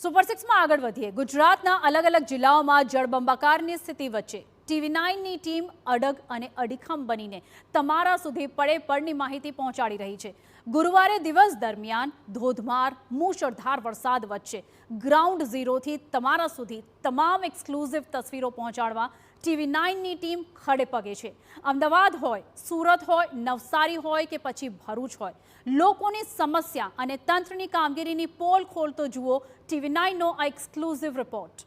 Super 6માં આગળ વધીએ। ગુજરાતના અલગ અલગ જિલ્લાઓમાં જળબંબાકારની સ્થિતિ વચ્ચે TV9ની ટીમ અડગ અને અડીખમ બનીને તમારા સુધી પડે પડની માહિતી પહોંચાડી રહી છે। ગુરુવારે દિવસ દરમિયાન ધોધમાર મૂશળધાર વરસાદ વચ્ચે ગ્રાઉન્ડ ઝીરોથી તમારા સુધી તમામ એક્સક્લુઝિવ તસવીરો પહોંચાડવા TV9ની ટીમ ખડે પગે છે। અમદાવાદ હોય, સુરત હોય, નવસારી હોય કે પછી ભરૂચ હોય, લોકોની સમસ્યા અને તંત્રની કામગીરીની પોલ ખોલતો જુઓ TV9નો આ એક્સક્લુઝિવ રિપોર્ટ।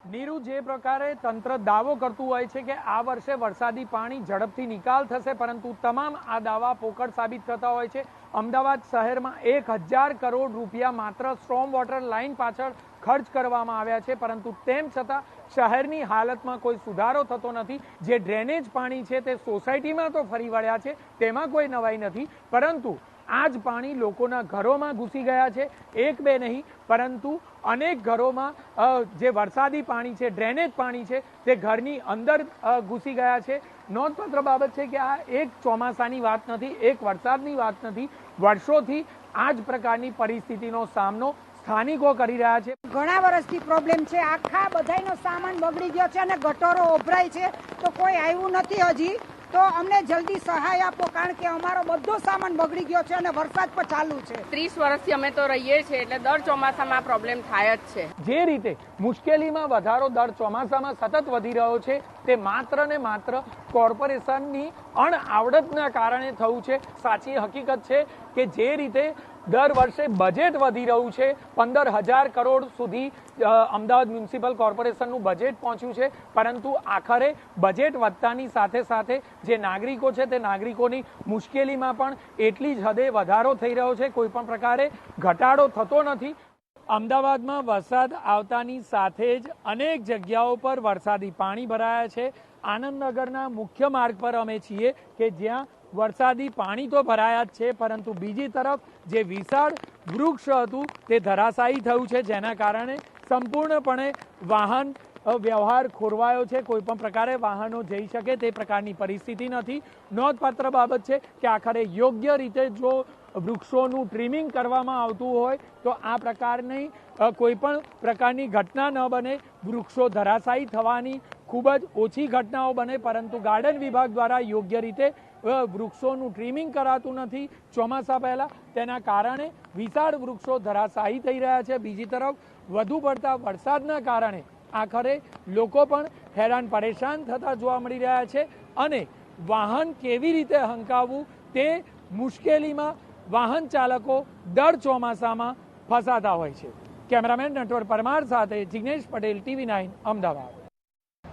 નીરુ, જે પ્રકારે તંત્ર દાવો કરતું હોય છે કે આ વર્ષે વરસાદી પાણી ઝડપથી નિકાલ થશે, પરંતુ તમામ આ દાવા પોકળ સાબિત થતા હોય છે। અમદાવાદ શહેરમાં 1000 કરોડ રૂપિયા માત્ર સ્ટ્રોમ વોટર લાઇન પાછળ ખર્ચ કરવામાં આવ્યા છે, પરંતુ તેમ છતાં શહેરની હાલતમાં કોઈ સુધારો થતો નથી। જે ડ્રેનેજ પાણી છે તે સોસાયટીમાં તો ફરી વળ્યા છે, તેમાં કોઈ નવાઈ નથી, પરંતુ આ જ પાણી લોકોના ઘરોમાં ઘૂસી ગયા છે। એક બે નહીં, પરંતુ અનેક ઘરોમાં જે વરસાદી પાણી છે, ડ્રેનેજ પાણી છે, તે ઘરની અંદર ઘૂસી ગયા છે। નોંધપાત્ર બાબત છે કે આ એક ચોમાસાની વાત નથી, એક વરસાદની વાત નથી, વર્ષોથી આ જ પ્રકારની પરિસ્થિતિનો સામનો સ્થાનિકો કરી રહ્યા છે। ઘણા વર્ષથી પ્રોબ્લેમ છે, આખા બધાનો સામાન બગડી ગયો છે અને ગટરો ઓભરાય છે, તો કોઈ આવ્યું નથી હજી। તો અમને જલ્દી સહાય આપો, કારણ કે અમારો બધો સામાન બગડી ગયો છે અને વરસાદ પણ ચાલુ છે। 30 વર્ષથી અમે તો રહીએ છીએ, એટલે દર ચોમાસામાં પ્રોબ્લેમ થાય જ છે। જે રીતે મુશ્કેલીમાં વધારો દર ચોમાસામાં સતત વધી રહ્યો છે, તે માત્ર ને માત્ર કોર્પોરેશનની અણઆવડતના કારણે થયું છે। સાચી હકીકત છે કે જે રીતે દર વર્ષે બજેટ વધી રહ્યું છે, 15,000 કરોડ સુધી અમદાવાદ મ્યુનિસિપલ કોર્પોરેશનનું બજેટ પહોંચ્યું છે, પરંતુ આખરે બજેટ વધતાની સાથે સાથે જે નાગરિકો છે તે નાગરિકોની મુશ્કેલીમાં પણ એટલી જ હદે વધારો થઈ રહ્યો છે, કોઈ પણ પ્રકારે ઘટાડો થતો નથી। અમદાવાદમાં વરસાદ આવતાની સાથે જ અનેક જગ્યાઓ પર વરસાદી પાણી ભરાયા છે। આનંદનગરના મુખ્ય માર્ગ પર અમે છીએ કે જ્યાં વરસાદી પાણી તો ભરાયા જ છે, પરંતુ બીજી તરફ જે વિશાળ વૃક્ષ હતું તે ધરાશાયી થયું છે, જેના કારણે સંપૂર્ણપણે વાહન વ્યવહાર ખોરવાયો છે। કોઈ પણ પ્રકારે વાહનો જઈ શકે તે પ્રકારની પરિસ્થિતિ નથી। નોંધપાત્ર બાબત છે કે આખરે યોગ્ય રીતે જો વૃક્ષોનું ટ્રીમિંગ કરવામાં આવતું હોય તો આ પ્રકારની કોઈ પણ પ્રકારની ઘટના ન બને, વૃક્ષો ધરાશાયી થવાની ખૂબ જ ઓછી ઘટનાઓ બને, પરંતુ ગાર્ડન વિભાગ દ્વારા યોગ્ય રીતે વૃક્ષોનું ટ્રીમિંગ કરાતું નથી ચોમાસા પહેલા, તેના કારણે વિશાળ વૃક્ષો ધરાશાયી થઈ રહ્યા છે। બીજી તરફ વધુ પડતા વરસાદના કારણે આખરે લોકો પણ હેરાન પરેશાન થતા જોવા મળી રહ્યા છે અને વાહન કેવી રીતે હંકાવવું તે મુશ્કેલીમાં વાહન ચાલકો દર ચોમાસામાં ફસાતા હોય છે। કેમેરામેન નટવર પરમાર સાથે જિગ્નેશ પટેલ, TV9 અમદાવાદ।